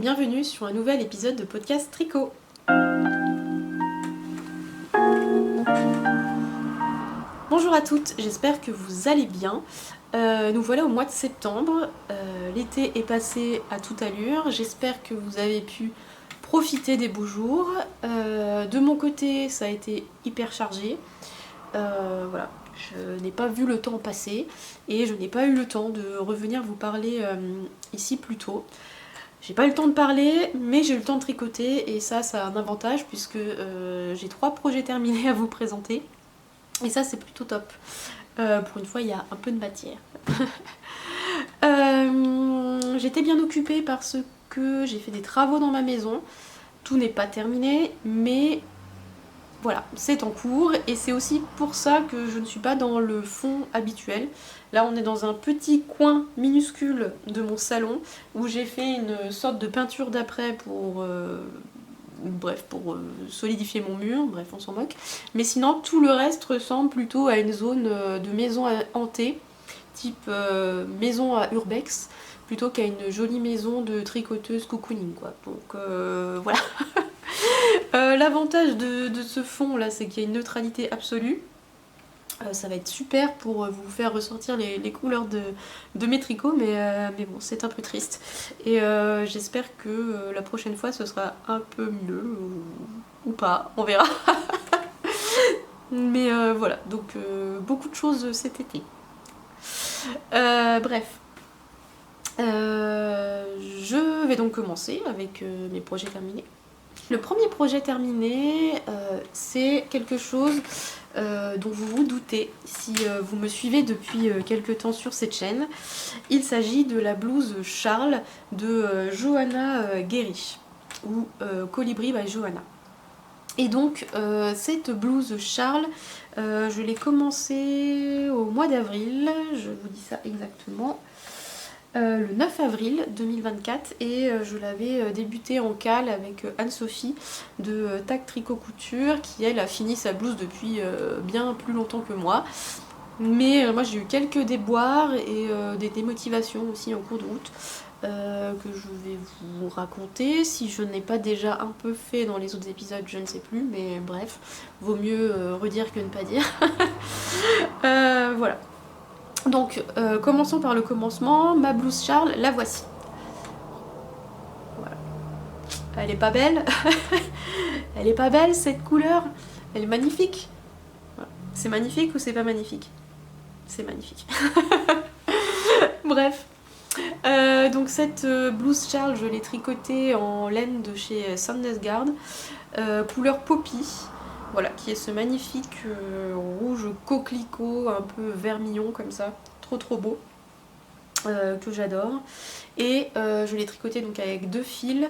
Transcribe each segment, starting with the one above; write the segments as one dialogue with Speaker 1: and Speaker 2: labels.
Speaker 1: Bienvenue sur un nouvel épisode de podcast Tricot. Bonjour à toutes, j'espère que vous allez bien. Nous voilà au mois de septembre, l'été est passé à toute allure, j'espère que vous avez pu profiter des beaux jours. De mon côté, ça a été hyper chargé. Voilà, je n'ai pas vu le temps passer et je n'ai pas eu le temps de revenir vous parler ici plus tôt. J'ai pas eu le temps de parler, mais j'ai eu le temps de tricoter et ça a un avantage puisque j'ai 3 projets terminés à vous présenter. Et ça, c'est plutôt top. Pour une fois, il y a un peu de matière. J'étais bien occupée parce que j'ai fait des travaux dans ma maison. Tout n'est pas terminé, mais voilà, c'est en cours et c'est aussi pour ça que je ne suis pas dans le fond habituel. Là, on est dans un petit coin minuscule de mon salon où j'ai fait une sorte de peinture d'après pour solidifier mon mur, bref, on s'en moque. Mais sinon, tout le reste ressemble plutôt à une zone de maison hantée, type maison à urbex, plutôt qu'à une jolie maison de tricoteuse cocooning, quoi. Donc voilà. L'avantage de ce fond là, c'est qu'il y a une neutralité absolue. Ça va être super pour vous faire ressortir les couleurs de mes tricots, mais bon, c'est un peu triste. Et j'espère que la prochaine fois ce sera un peu mieux, ou pas, on verra. Mais voilà, donc beaucoup de choses cet été. Bref. Je vais donc commencer avec mes projets terminés. Le premier projet terminé, c'est quelque chose dont vous vous doutez si vous me suivez depuis quelques temps sur cette chaîne. Il s'agit de la blouse Charles de Johanna Guéry, ou Colibri by Johanna. Et donc cette blouse Charles, je l'ai commencée au mois d'avril, je vous dis ça exactement. Le 9 avril 2024 et je l'avais débuté en cale avec Anne-Sophie de Tac Tricot Couture qui elle a fini sa blouse depuis bien plus longtemps que moi. Mais moi j'ai eu quelques déboires et des démotivations aussi en cours de route que je vais vous raconter. Si je n'ai pas déjà un peu fait dans les autres épisodes, je ne sais plus, mais bref, vaut mieux redire que ne pas dire. Voilà. Donc, commençons par le commencement. Ma blouse Charles, la voici. Voilà. Elle est pas belle. Elle est pas belle, cette couleur. Elle est magnifique. Voilà. C'est magnifique ou c'est pas magnifique? C'est magnifique. Bref. Donc cette blouse Charles, je l'ai tricotée en laine de chez Sandnesgard. Couleur poppy. Voilà, qui est ce magnifique rouge coquelicot, un peu vermillon comme ça, trop beau, que j'adore. Et je l'ai tricoté donc avec 2 fils,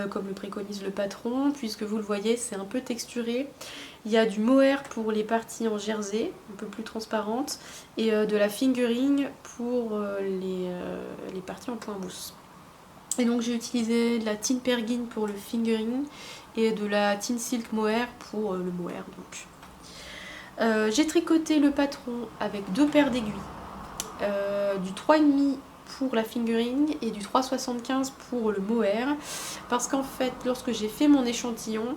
Speaker 1: comme le préconise le patron, puisque vous le voyez, c'est un peu texturé. Il y a du mohair pour les parties en jersey, un peu plus transparentes, et de la fingering pour les parties en point mousse. Et donc j'ai utilisé de la Tin Pergine pour le fingering et de la Tin Silk Mohair pour le mohair. Donc. J'ai tricoté le patron avec 2 paires d'aiguilles, du 3,5 pour la fingering et du 3,75 pour le mohair, parce qu'en fait lorsque j'ai fait mon échantillon,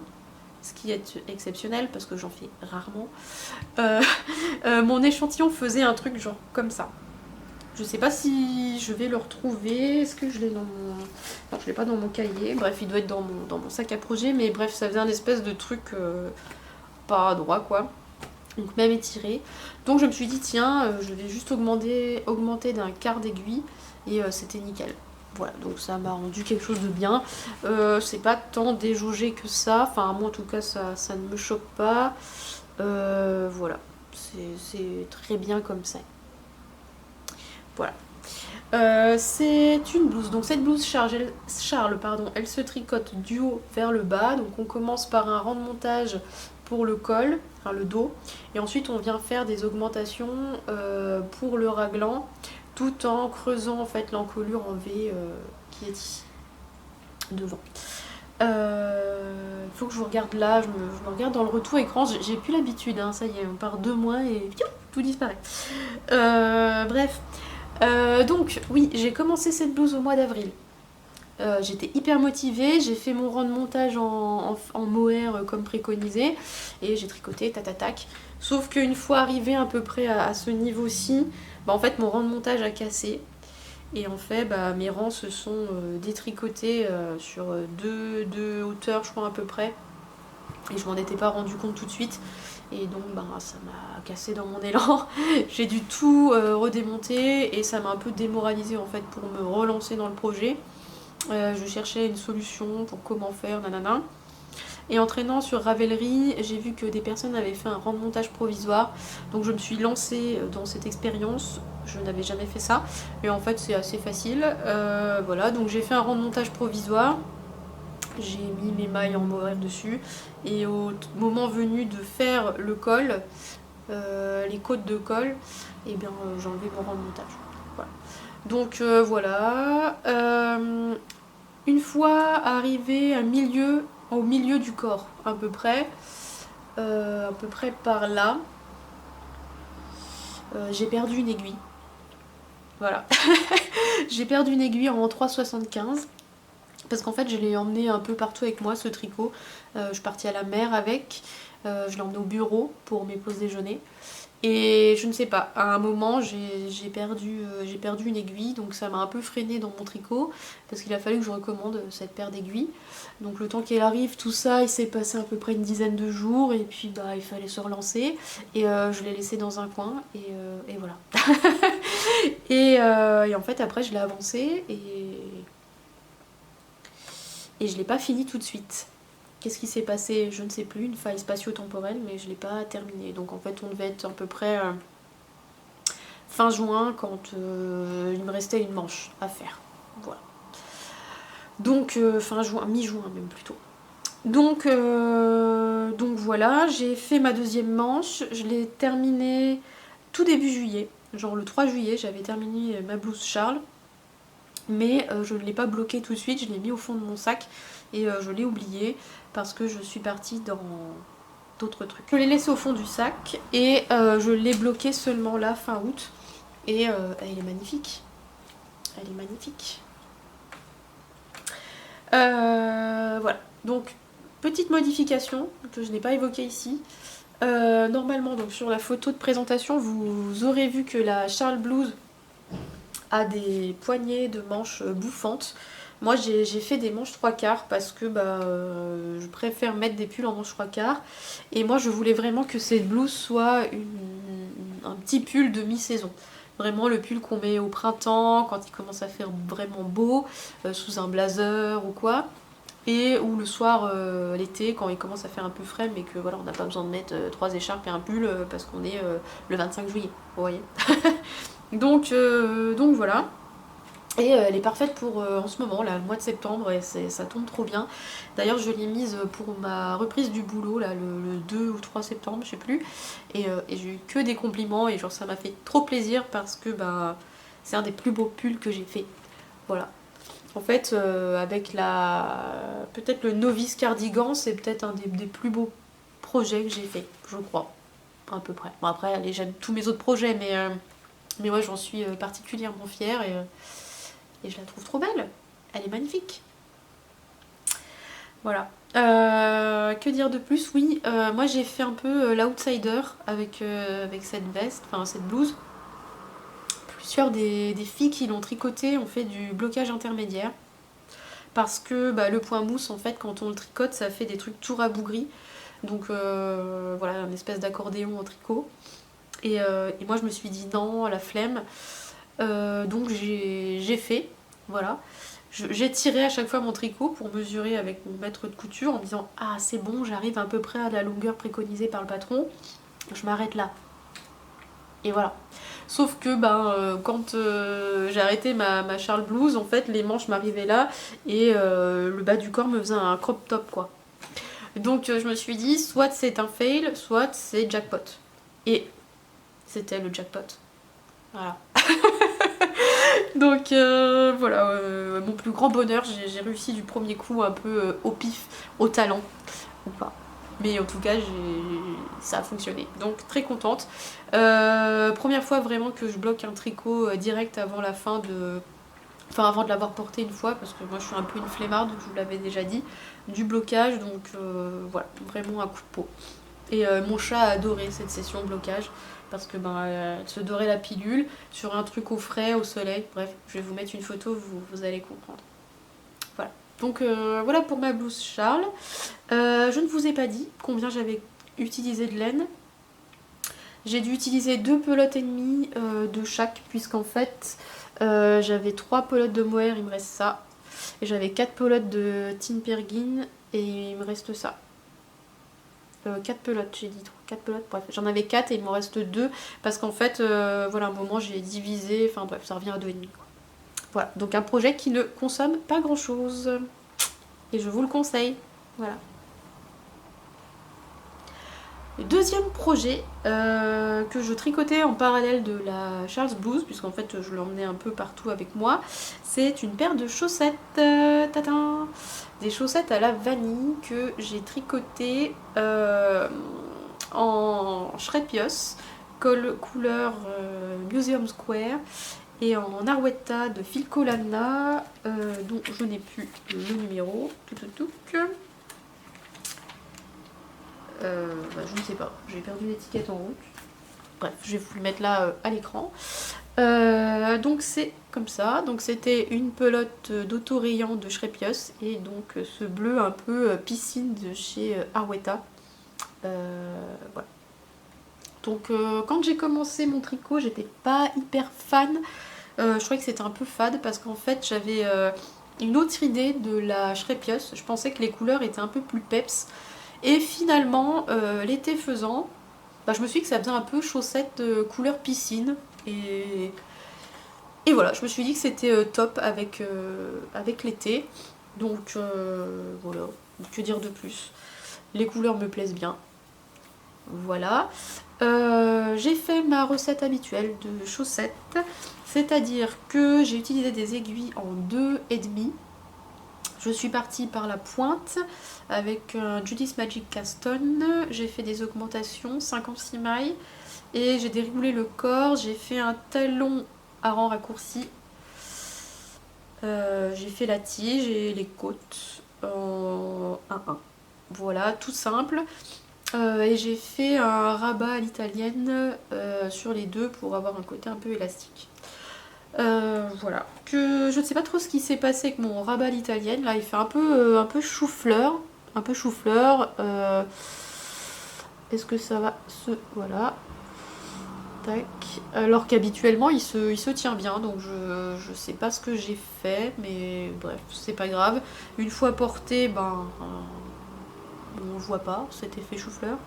Speaker 1: ce qui est exceptionnel parce que j'en fais rarement, mon échantillon faisait un truc genre comme ça. Je sais pas si je vais le retrouver. Est-ce que je l'ai dans mon... Non, je l'ai pas dans mon cahier. Bref, il doit être dans mon sac à projet. Mais bref, ça faisait un espèce de truc pas droit, quoi. Donc même étiré. Donc je me suis dit, tiens, je vais juste augmenter d'un quart d'aiguille. Et c'était nickel. Voilà, donc ça m'a rendu quelque chose de bien. C'est pas tant déjaugé que ça. Enfin, moi en tout cas, ça ne me choque pas. Voilà, c'est très bien comme ça. Voilà. C'est une blouse. Donc cette blouse Charles, elle se tricote du haut vers le bas. Donc on commence par un rang de montage pour le col, enfin le dos. Et ensuite on vient faire des augmentations pour le raglan, tout en creusant en fait l'encolure en V qui est ici, devant. Il faut que je vous regarde là, je me regarde dans le retour écran. J'ai plus l'habitude, hein, ça y est, on part 2 mois et tout disparaît. Bref. Donc oui, j'ai commencé cette blouse au mois d'avril. J'étais hyper motivée, j'ai fait mon rang de montage en mohair comme préconisé et j'ai tricoté tac. Sauf qu'une fois arrivée à peu près à ce niveau-ci, bah en fait mon rang de montage a cassé. Et en fait bah, mes rangs se sont détricotés sur deux hauteurs je crois à peu près. Et je m'en étais pas rendu compte tout de suite. Et donc bah, ça m'a cassé dans mon élan. J'ai dû tout redémonter et ça m'a un peu démoralisée en fait pour me relancer dans le projet. Je cherchais une solution pour comment faire, nanana. Et en traînant sur Ravelry, j'ai vu que des personnes avaient fait un rang de montage provisoire. Donc je me suis lancée dans cette expérience. Je n'avais jamais fait ça. Et en fait c'est assez facile. Voilà, donc j'ai fait un rang de montage provisoire. J'ai mis mes mailles en mohair dessus. Et au moment venu de faire le col, les côtes de col, et bien j'ai enlevé mon rang de montage. Voilà. Donc voilà. Une fois arrivé au milieu du corps, à peu près par là, j'ai perdu une aiguille. Voilà. J'ai perdu une aiguille en 3,75 parce qu'en fait je l'ai emmené un peu partout avec moi ce tricot. Je suis partie à la mer avec, je l'ai emmené au bureau pour mes pauses déjeuner. Et je ne sais pas, à un moment j'ai perdu une aiguille, donc ça m'a un peu freinée dans mon tricot, parce qu'il a fallu que je recommande cette paire d'aiguilles. Donc le temps qu'elle arrive, tout ça, il s'est passé à peu près une dizaine de jours, et puis bah il fallait se relancer, et je l'ai laissé dans un coin, et voilà. Et en fait après je l'ai avancé, et je l'ai pas fini tout de suite. Qu'est-ce qui s'est passé? Je ne sais plus, une faille spatio-temporelle, mais je ne l'ai pas terminé. Donc en fait, on devait être à peu près fin juin quand il me restait une manche à faire. Voilà. Donc fin juin, mi-juin même plutôt. Donc voilà, j'ai fait ma deuxième manche. Je l'ai terminée tout début juillet. Genre le 3 juillet, j'avais terminé ma blouse Charles. Mais je ne l'ai pas bloquée tout de suite, je l'ai mis au fond de mon sac et je l'ai oublié parce que je suis partie dans d'autres trucs. Je l'ai laissé au fond du sac et je l'ai bloqué seulement là fin août et elle est magnifique. Elle est magnifique. Voilà, donc petite modification que je n'ai pas évoquée ici. Normalement donc sur la photo de présentation vous aurez vu que la Charles Blouse a des poignées de manches bouffantes. Moi j'ai fait des manches 3/4 parce que je préfère mettre des pulls en manches 3/4 et moi je voulais vraiment que cette blouse soit un petit pull de mi-saison. Vraiment le pull qu'on met au printemps quand il commence à faire vraiment beau, sous un blazer ou quoi. Et ou le soir l'été quand il commence à faire un peu frais mais que voilà on n'a pas besoin de mettre 3 écharpes et un pull parce qu'on est le 25 juillet, vous voyez. donc voilà. Et elle est parfaite pour en ce moment, là, le mois de septembre, et ça tombe trop bien. D'ailleurs, je l'ai mise pour ma reprise du boulot, là, le 2 ou 3 septembre, je sais plus. Et j'ai eu que des compliments, et genre ça m'a fait trop plaisir parce que c'est un des plus beaux pulls que j'ai fait. Voilà. En fait, avec peut-être le novice cardigan, c'est peut-être un des plus beaux projets que j'ai fait, je crois. À peu près. Bon, après, allez, j'aime tous mes autres projets, mais ouais, j'en suis particulièrement fière et je la trouve trop belle. Elle est magnifique. Voilà. Que dire de plus? Oui, moi j'ai fait un peu l'outsider avec cette veste, enfin cette blouse. Plusieurs des filles qui l'ont tricoté ont fait du blocage intermédiaire. Parce que le point mousse, en fait, quand on le tricote, ça fait des trucs tout rabougris. Donc voilà, une espèce d'accordéon en tricot. Et moi je me suis dit non, la flemme. Donc j'ai fait, voilà. J'ai tiré à chaque fois mon tricot pour mesurer avec mon maître de couture en me disant ah c'est bon, j'arrive à peu près à la longueur préconisée par le patron, je m'arrête là. Et voilà. Sauf que quand j'ai arrêté ma Charles Blouse, en fait les manches m'arrivaient là et le bas du corps me faisait un crop top quoi. Donc je me suis dit soit c'est un fail, soit c'est jackpot. Et c'était le jackpot. Voilà. Donc voilà, mon plus grand bonheur, j'ai réussi du premier coup un peu au pif, au talent, ou pas. Mais en tout cas, ça a fonctionné. Donc très contente. Première fois vraiment que je bloque un tricot direct avant la fin enfin avant de l'avoir porté une fois, parce que moi je suis un peu une flemmarde, je vous l'avais déjà dit, du blocage, donc voilà, vraiment un coup de peau. Et mon chat a adoré cette session blocage, parce que elle se dorait la pilule sur un truc au frais, au soleil, bref, je vais vous mettre une photo, vous allez comprendre. Voilà. Donc voilà pour ma blouse Charles. Je ne vous ai pas dit combien j'avais utilisé de laine. J'ai dû utiliser 2 pelotes et demie de chaque, puisqu'en fait j'avais 3 pelotes de mohair, il me reste ça. Et j'avais 4 pelotes de Tinpergin et il me reste ça. 4 pelotes, j'ai dit 4 pelotes, bref, j'en avais 4 et il m'en reste 2 parce qu'en fait, voilà, un moment j'ai divisé, enfin bref, ça revient à 2,5. Voilà, donc un projet qui ne consomme pas grand chose et je vous le conseille. Voilà. Le deuxième projet que je tricotais en parallèle de la Charles Blouse, puisqu'en fait je l'emmenais un peu partout avec moi, c'est une paire de chaussettes, tatin, des chaussettes à la vanille que j'ai tricotées en Shrepios, couleur Museum Square, et en Arwetta de Filcolana, dont je n'ai plus le numéro. Je ne sais pas, j'ai perdu l'étiquette en route. Bref, je vais vous le mettre là à l'écran. Donc c'est comme ça. Donc c'était une pelote d'autorayant de Shrepios et donc ce bleu un peu piscine de chez Arwetta. Voilà. Donc quand j'ai commencé mon tricot, j'étais pas hyper fan. Je trouvais que c'était un peu fade parce qu'en fait j'avais une autre idée de la Shrepios. Je pensais que les couleurs étaient un peu plus peps. Et finalement, l'été faisant, je me suis dit que ça faisait un peu chaussette couleur piscine. Et voilà, je me suis dit que c'était top avec l'été. Donc voilà, que dire de plus. Les couleurs me plaisent bien. Voilà. J'ai fait ma recette habituelle de chaussettes. C'est-à-dire que j'ai utilisé des aiguilles en 2,5. Je suis partie par la pointe avec un Judy's Magic Caston. J'ai fait des augmentations, 56 mailles. Et j'ai déroulé le corps. J'ai fait un talon à rang raccourci. J'ai fait la tige et les côtes en 1-1. Voilà, tout simple. Et j'ai fait un rabat à l'italienne sur les deux pour avoir un côté un peu élastique. Voilà, que je ne sais pas trop ce qui s'est passé avec mon rabat à l'italienne. Là, il fait un peu chou-fleur. Un peu chou-fleur. Est-ce que ça va se... Voilà. Tac. Alors qu'habituellement, il se tient bien. Donc, je sais pas ce que j'ai fait. Mais bref, c'est pas grave. Une fois porté, on voit pas cet effet chou-fleur.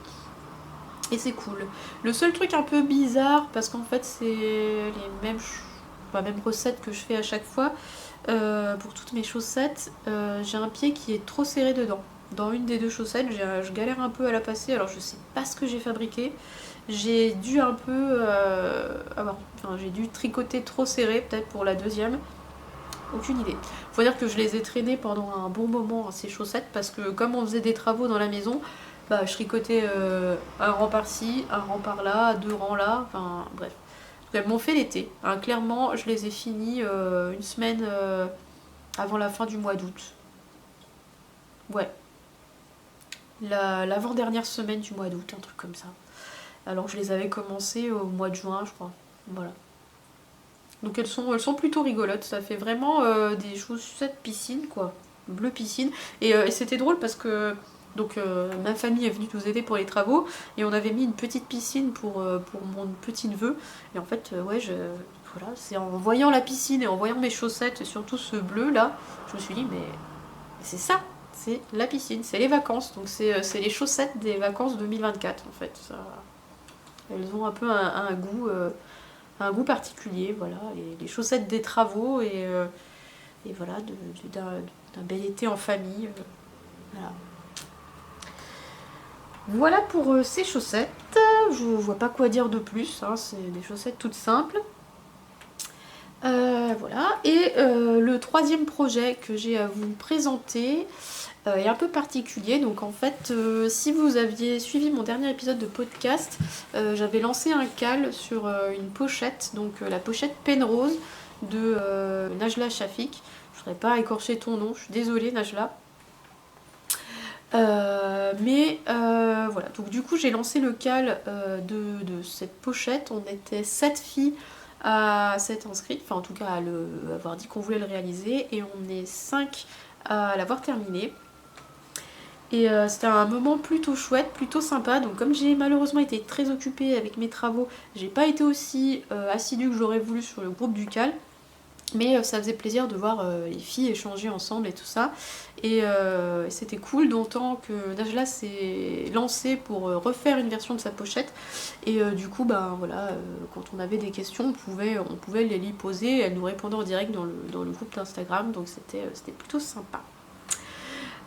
Speaker 1: Et c'est cool. Le seul truc un peu bizarre, parce qu'en fait, c'est les mêmes même recette que je fais à chaque fois pour toutes mes chaussettes, j'ai un pied qui est trop serré dedans. Dans une des deux chaussettes, je galère un peu à la passer, alors je sais pas ce que j'ai fabriqué. J'ai dû un peu j'ai dû tricoter trop serré peut-être pour la deuxième. Aucune idée. Faut dire que je les ai traînées pendant un bon moment ces chaussettes parce que comme on faisait des travaux dans la maison, je tricotais un rang par-ci, un rang par-là, 2 rangs là, enfin bref. Elles m'ont fait l'été. Hein, clairement, je les ai finis une semaine avant la fin du mois d'août. Ouais. L'avant-dernière semaine du mois d'août, un truc comme ça. Alors que je les avais commencées au mois de juin, je crois. Voilà. Donc elles sont plutôt rigolotes. Ça fait vraiment des chaussettes piscine, quoi. Bleu piscine. Et c'était drôle parce que... Donc ma famille est venue nous aider pour les travaux et on avait mis une petite piscine pour mon petit neveu. Et en fait, voilà, c'est en voyant la piscine et en voyant mes chaussettes, et surtout ce bleu là, je me suis dit mais c'est ça, c'est la piscine, c'est les vacances. Donc c'est les chaussettes des vacances 2024 en fait. Ça, elles ont un peu un goût particulier, voilà, les chaussettes des travaux et voilà, d'un bel été en famille. Voilà. Voilà pour ces chaussettes. Je vois pas quoi dire de plus, hein, c'est des chaussettes toutes simples. Voilà. Et le troisième projet que j'ai à vous présenter est un peu particulier. Donc en fait, si vous aviez suivi mon dernier épisode de podcast, j'avais lancé un cal sur une pochette, donc la pochette Penrose, de Najla Shafik. Je voudrais pas écorcher ton nom, je suis désolée Najla. Voilà, donc du coup j'ai lancé le cal de cette pochette. On était 7 filles à s'être inscrites, enfin en tout cas à avoir dit qu'on voulait le réaliser, et on est 5 à l'avoir terminé. Et c'était un moment plutôt chouette, plutôt sympa. Donc comme j'ai malheureusement été très occupée avec mes travaux, j'ai pas été aussi assidue que j'aurais voulu sur le groupe du cal. Mais ça faisait plaisir de voir les filles échanger ensemble et tout ça. Et c'était cool, d'autant que Najla s'est lancée pour refaire une version de sa pochette. Et du coup, ben voilà, quand on avait des questions, on pouvait les lui poser. Elle nous répondait en direct dans le groupe d'Instagram, donc c'était plutôt sympa.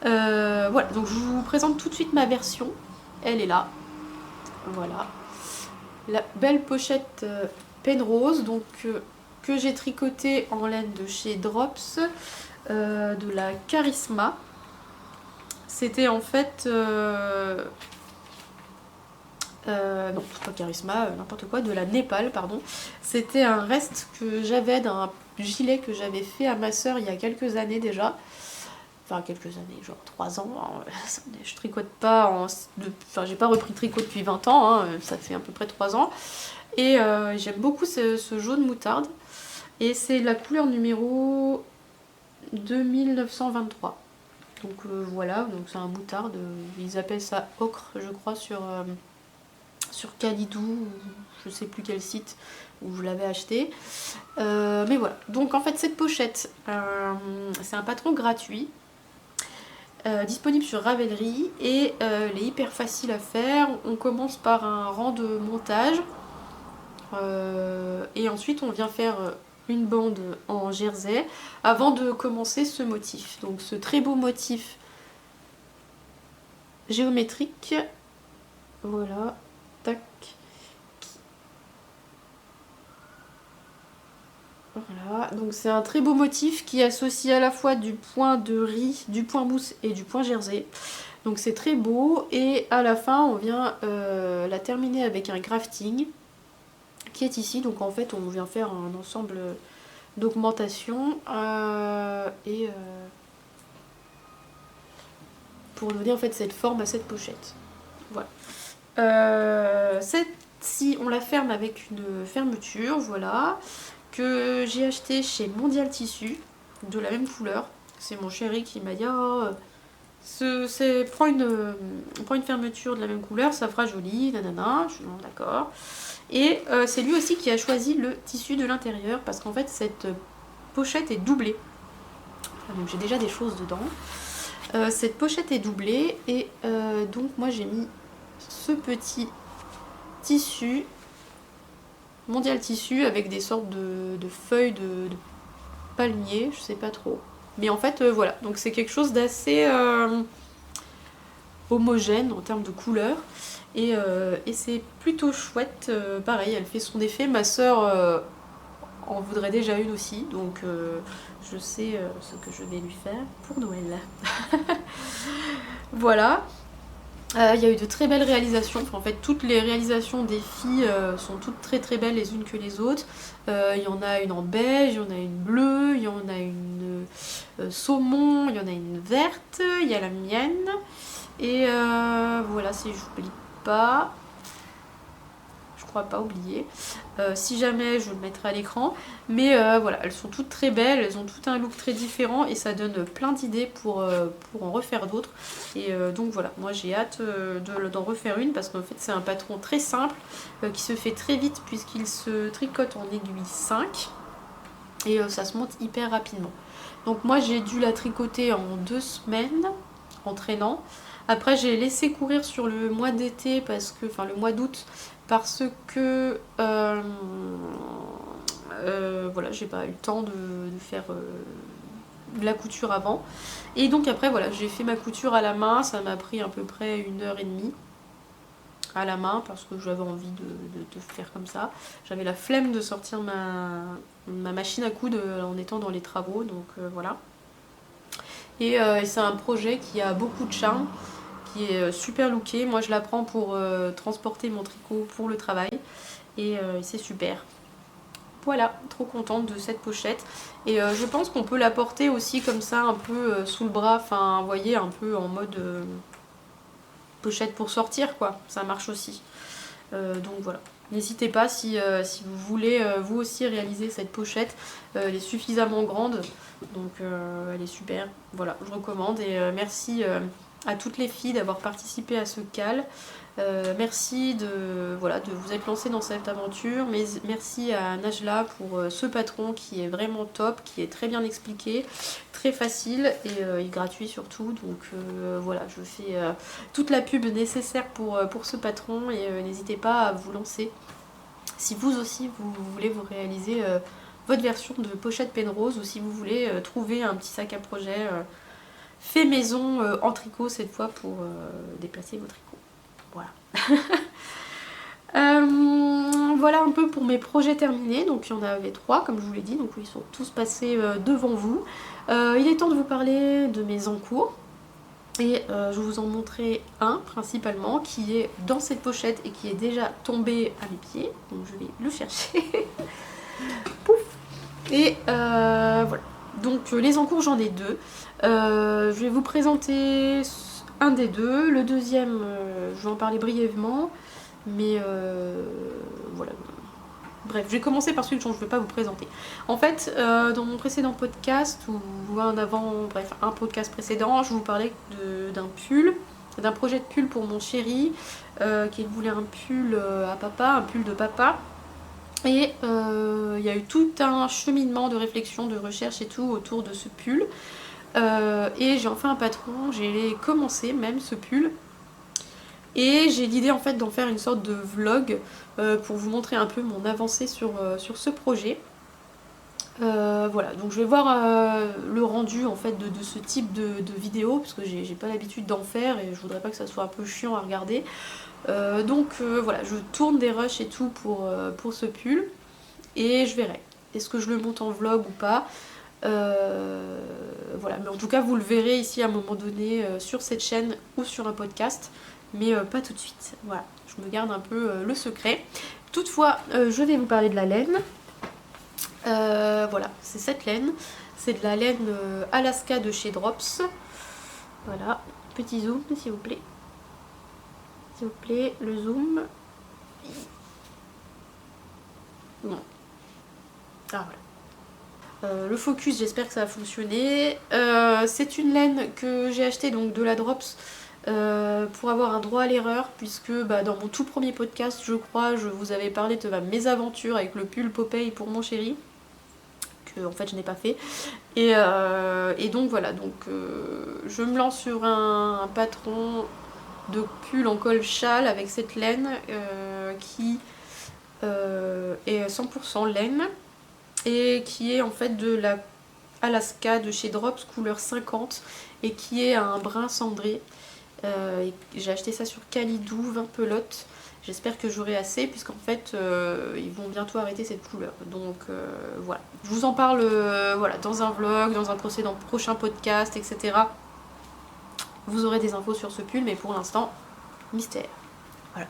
Speaker 1: Voilà, donc je vous présente tout de suite ma version. Elle est là. Voilà. La belle pochette Penrose, donc que j'ai tricoté en laine de chez Drops, de la Charisma. C'était en fait... non, pas Charisma, n'importe quoi, de la Népal, pardon. C'était un reste que j'avais d'un gilet que j'avais fait à ma soeur il y a quelques années déjà. Enfin, quelques années, genre 3 ans. Je tricote pas enfin, j'ai pas repris le tricot depuis 20 ans, hein, ça fait à peu près 3 ans. Et j'aime beaucoup ce jaune moutarde. Et c'est la couleur numéro 2923. Donc voilà, donc c'est un moutarde. Ils appellent ça ocre, je crois, sur Kalidou, je sais plus quel site où je l'avais acheté. Mais voilà, donc en fait cette pochette, c'est un patron gratuit. Disponible sur Ravelry et elle est hyper facile à faire. On commence par un rang de montage et ensuite on vient faire une bande en jersey avant de commencer ce motif. Donc ce très beau motif géométrique. Voilà, tac. Voilà, donc c'est un très beau motif qui associe à la fois du point de riz, du point mousse et du point jersey. Donc c'est très beau, et à la fin on vient la terminer avec un grafting qui est ici. Donc en fait on vient faire un ensemble d'augmentation pour donner en fait cette forme à cette pochette. Voilà. Cette-ci on la ferme avec une fermeture, voilà, que j'ai acheté chez Mondial Tissu, de la même couleur. C'est mon chéri qui m'a dit oh, prends une fermeture de la même couleur, ça fera joli, nanana. Je suis d'accord. Et c'est lui aussi qui a choisi le tissu de l'intérieur, parce qu'en fait cette pochette est doublée. Donc j'ai déjà des choses dedans. Cette pochette est doublée, et donc moi j'ai mis ce petit tissu Mondial Tissu avec des sortes de feuilles de palmier, je sais pas trop. Mais en fait voilà, donc c'est quelque chose d'assez homogène en termes de couleur, et c'est plutôt chouette. Pareil, elle fait son effet. Ma soeur en voudrait déjà une aussi, donc je sais ce que je vais lui faire pour Noël. Voilà. Il y a eu de très belles réalisations. Enfin, en fait, toutes les réalisations des filles sont toutes très très belles les unes que les autres. Il y en a une en beige, il y en a une bleue, il y en a une saumon, il y en a une verte, il y a la mienne. Et voilà, si j'oublie pas, je crois pas oublier. Si jamais, je le mettrai à l'écran. Mais voilà, elles sont toutes très belles, elles ont tout un look très différent, et ça donne plein d'idées pour en refaire d'autres. Et donc voilà, moi j'ai hâte d'en refaire une, parce qu'en fait c'est un patron très simple qui se fait très vite, puisqu'il se tricote en aiguille 5, et ça se monte hyper rapidement. Donc moi j'ai dû la tricoter en 2 semaines en traînant. Après j'ai laissé courir sur le mois d'été, enfin le mois d'août, parce que voilà, j'ai pas eu le temps de faire de la couture avant. Et donc après voilà, j'ai fait ma couture à la main. Ça m'a pris à peu près 1h30 à la main, parce que j'avais envie de faire comme ça. J'avais la flemme de sortir ma machine à coudre en étant dans les travaux, donc voilà. Et c'est un projet qui a beaucoup de charme, qui est super looké. Moi je la prends pour transporter mon tricot pour le travail, et c'est super. Voilà, trop contente de cette pochette. Et je pense qu'on peut la porter aussi comme ça, un peu sous le bras, enfin, vous voyez, un peu en mode pochette pour sortir, quoi. Ça marche aussi. Donc voilà. N'hésitez pas si vous voulez vous aussi réaliser cette pochette. Elle est suffisamment grande, donc elle est super. Voilà, je recommande. Et merci à toutes les filles d'avoir participé à ce call. Merci de vous être lancé dans cette aventure. Mais merci à Najla pour ce patron qui est vraiment top, qui est très bien expliqué, très facile et gratuit surtout. Donc voilà, je fais toute la pub nécessaire pour ce patron et n'hésitez pas à vous lancer. Si vous aussi vous voulez vous réaliser votre version de pochette Penrose ou si vous voulez trouver un petit sac à projet fait maison en tricot cette fois pour déplacer vos tricots. Voilà. Voilà un peu pour mes projets terminés. Donc il y en avait 3 comme je vous l'ai dit, donc ils sont tous passés devant vous. Il est temps de vous parler de mes encours. Et je vais vous en montrer un principalement qui est dans cette pochette et qui est déjà tombé à mes pieds. Donc je vais le chercher. Pouf. Et voilà. Donc les encours j'en ai 2. Je vais vous présenter un des 2. Le deuxième, je vais en parler brièvement. Mais voilà. Bref, je vais commencer par celui que je ne vais pas vous présenter. En fait, dans mon précédent podcast, ou un podcast précédent, je vous parlais d'un pull, d'un projet de pull pour mon chéri, qui voulait un pull à papa, un pull de papa. Et il y a eu tout un cheminement de réflexion, de recherche et tout autour de ce pull. Et j'ai enfin un patron, j'ai commencé même ce pull. Et j'ai l'idée en fait d'en faire une sorte de vlog pour vous montrer un peu mon avancée sur ce projet. Voilà, donc je vais voir le rendu en fait de ce type de vidéo parce que j'ai pas l'habitude d'en faire et je voudrais pas que ça soit un peu chiant à regarder. Donc voilà, je tourne des rushs et tout pour ce pull et je verrai. Est-ce que je le monte en vlog ou pas? Voilà, mais en tout cas vous le verrez ici à un moment donné sur cette chaîne ou sur un podcast. Mais pas tout de suite, voilà, je me garde un peu le secret. Toutefois, je vais vous parler de la laine. Voilà, c'est cette laine. C'est de la laine Alaska de chez Drops. Voilà, petit zoom s'il vous plaît. S'il vous plaît, le zoom. Bon. Ah voilà. Le focus, j'espère que ça a fonctionné. C'est une laine que j'ai achetée donc de la Drops. Pour avoir un droit à l'erreur, puisque dans mon tout premier podcast, je crois, je vous avais parlé de mes aventures avec le pull Popeye pour mon chéri, que en fait je n'ai pas fait. Et donc voilà, donc je me lance sur un patron de pull en col châle avec cette laine qui est 100% laine et qui est en fait de la Alaska de chez Drops couleur 50 et qui est un brun cendré. J'ai acheté ça sur Calidou, 20 pelotes. J'espère que j'aurai assez puisqu'en fait ils vont bientôt arrêter cette couleur. Donc voilà. Je vous en parle voilà, dans un vlog, dans un prochain podcast, etc. Vous aurez des infos sur ce pull, mais pour l'instant, mystère. Voilà.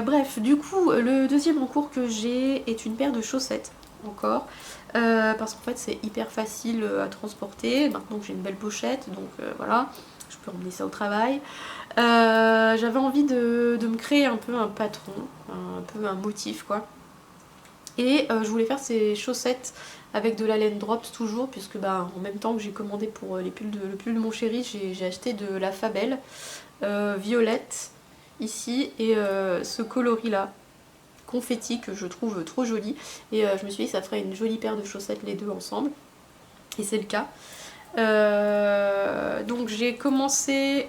Speaker 1: Bref, du coup, le deuxième encours que j'ai est une paire de chaussettes, encore. Parce qu'en fait c'est hyper facile à transporter, maintenant que j'ai une belle pochette, donc voilà, je peux emmener ça au travail. J'avais envie de me créer un peu un patron, un peu un motif quoi. Et je voulais faire ces chaussettes avec de la laine Drops toujours, puisque en même temps que j'ai commandé pour le pull de mon chéri, j'ai acheté de la Fabelle violette ici, et ce coloris là confetti que je trouve trop joli, et je me suis dit que ça ferait une jolie paire de chaussettes les deux ensemble, et c'est le cas. Donc j'ai commencé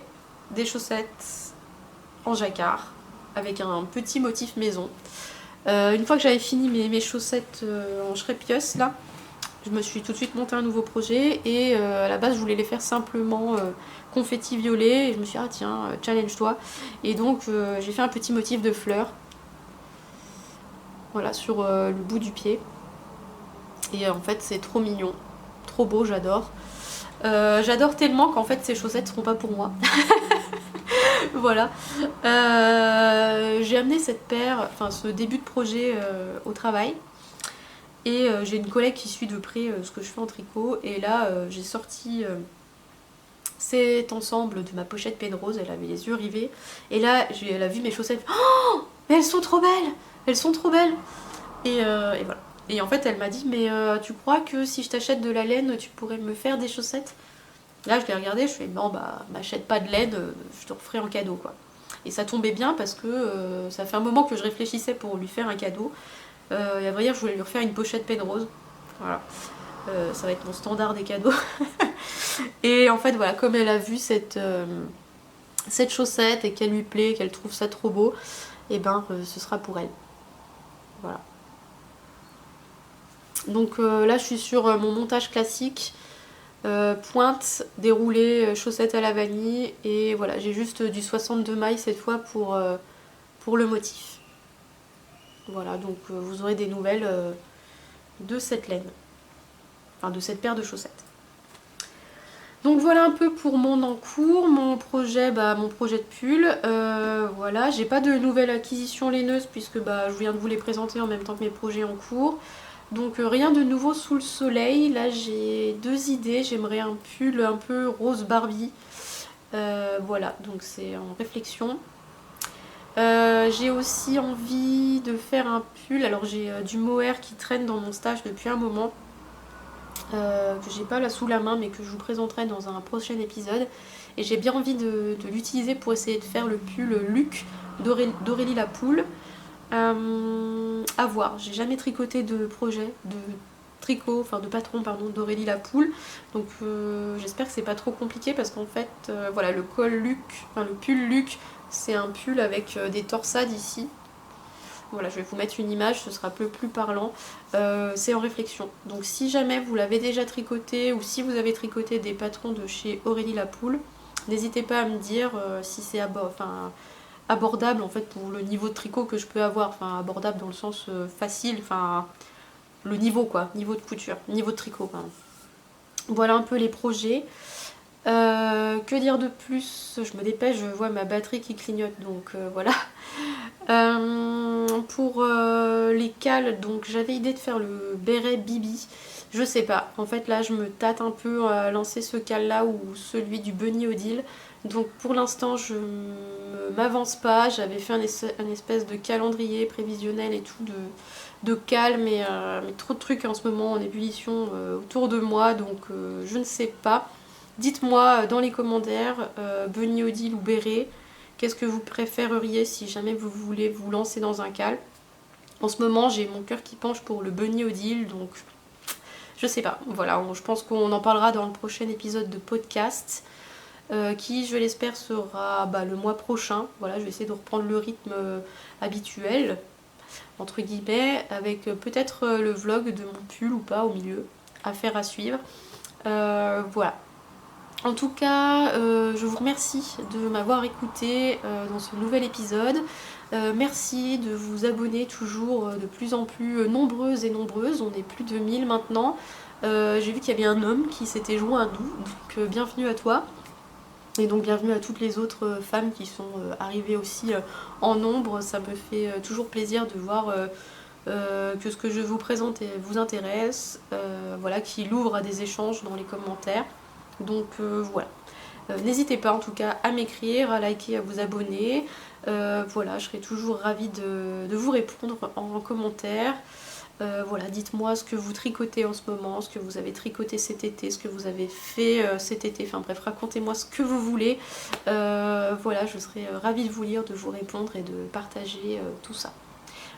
Speaker 1: des chaussettes en jacquard avec un petit motif maison. Une fois que j'avais fini mes chaussettes en shreppios là, je me suis tout de suite monté un nouveau projet, et à la base je voulais les faire simplement confetti violet, et je me suis dit ah tiens, challenge toi, et donc j'ai fait un petit motif de fleurs. Voilà, sur le bout du pied. Et en fait c'est trop mignon, trop beau, j'adore. J'adore tellement qu'en fait ces chaussettes seront pas pour moi. Voilà. J'ai amené cette paire, enfin ce début de projet au travail. Et j'ai une collègue qui suit de près ce que je fais en tricot. Et là j'ai sorti cet ensemble de ma pochette Penrose, elle avait les yeux rivés. Et là elle a vu mes chaussettes. Oh, mais elles sont trop belles. Elles sont trop belles. Et voilà. Et en fait elle m'a dit mais tu crois que si je t'achète de la laine tu pourrais me faire des chaussettes? Là je l'ai regardé, je fais non bah m'achète pas de laine, je te referai en cadeau quoi. Et ça tombait bien parce que ça fait un moment que je réfléchissais pour lui faire un cadeau. Et à vrai dire je voulais lui refaire une pochette Penrose. Voilà. Ça va être mon standard des cadeaux. Et en fait voilà, comme elle a vu cette chaussette et qu'elle lui plaît, qu'elle trouve ça trop beau, et ben ce sera pour elle. Voilà. Donc là je suis sur mon montage classique. Pointe, déroulée, chaussettes à la vanille. Et voilà, j'ai juste du 62 mailles cette fois pour le motif. Voilà, donc vous aurez des nouvelles de cette laine. Enfin de cette paire de chaussettes. Donc voilà un peu pour mon encours, mon projet de pull. Voilà, j'ai pas de nouvelles acquisitions laineuses puisque je viens de vous les présenter en même temps que mes projets en cours. Donc rien de nouveau sous le soleil. Là j'ai deux idées, j'aimerais un pull un peu rose Barbie. Voilà, donc c'est en réflexion. J'ai aussi envie de faire un pull. Alors j'ai du mohair qui traîne dans mon stage depuis un moment. Que j'ai pas là sous la main mais que je vous présenterai dans un prochain épisode. Et j'ai bien envie de l'utiliser pour essayer de faire le pull Luc d'Aurélie Lapoule. À voir, j'ai jamais tricoté de projet de tricot, enfin de patron pardon, d'Aurélie Lapoule, donc j'espère que c'est pas trop compliqué parce qu'en fait voilà, le col Luc, enfin le pull Luc, c'est un pull avec des torsades ici. Voilà, je vais vous mettre une image, ce sera un peu plus parlant. C'est en réflexion, donc si jamais vous l'avez déjà tricoté ou si vous avez tricoté des patrons de chez Aurélie Lapoule, n'hésitez pas à me dire si c'est abordable en fait pour le niveau de tricot que je peux avoir, enfin abordable dans le sens facile, enfin le niveau quoi, niveau de couture, niveau de tricot pardon. Voilà un peu les projets. Que dire de plus? Je me dépêche, je vois ma batterie qui clignote donc voilà. Pour les cales, donc j'avais idée de faire le béret Bibi. Je sais pas, en fait là je me tâte un peu à lancer ce cal là ou celui du Bunny Odile. Donc pour l'instant je m'avance pas, j'avais fait un espèce de calendrier prévisionnel et tout de cal, mais trop de trucs en ce moment en ébullition autour de moi, donc je ne sais pas. Dites-moi dans les commentaires, Bunny Odile ou béret, qu'est-ce que vous préféreriez si jamais vous voulez vous lancer dans un cal. En ce moment j'ai mon cœur qui penche pour le Bunny Odile, donc je sais pas. Voilà, je pense qu'on en parlera dans le prochain épisode de podcast. Qui je l'espère sera le mois prochain. Voilà, je vais essayer de reprendre le rythme habituel entre guillemets, avec peut-être le vlog de mon pull ou pas au milieu, affaire à suivre. Voilà. En tout cas, je vous remercie de m'avoir écouté dans ce nouvel épisode. Merci de vous abonner toujours de plus en plus nombreuses et nombreuses. On est plus de 1000 maintenant. J'ai vu qu'il y avait un homme qui s'était joint à nous, donc bienvenue à toi. Et donc bienvenue à toutes les autres femmes qui sont arrivées aussi en nombre. Ça me fait toujours plaisir de voir que ce que je vous présente vous intéresse, voilà, qu'il ouvre à des échanges dans les commentaires. Donc voilà. N'hésitez pas en tout cas à m'écrire, à liker, à vous abonner. Voilà, je serai toujours ravie de vous répondre en commentaire. Voilà, dites-moi ce que vous tricotez en ce moment, ce que vous avez tricoté cet été, ce que vous avez fait cet été, enfin bref, racontez-moi ce que vous voulez. Voilà, je serai ravie de vous lire, de vous répondre et de partager tout ça.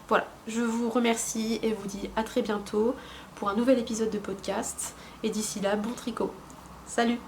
Speaker 1: Voilà, je vous remercie et vous dis à très bientôt pour un nouvel épisode de podcast. Et d'ici là, bon tricot. Salut!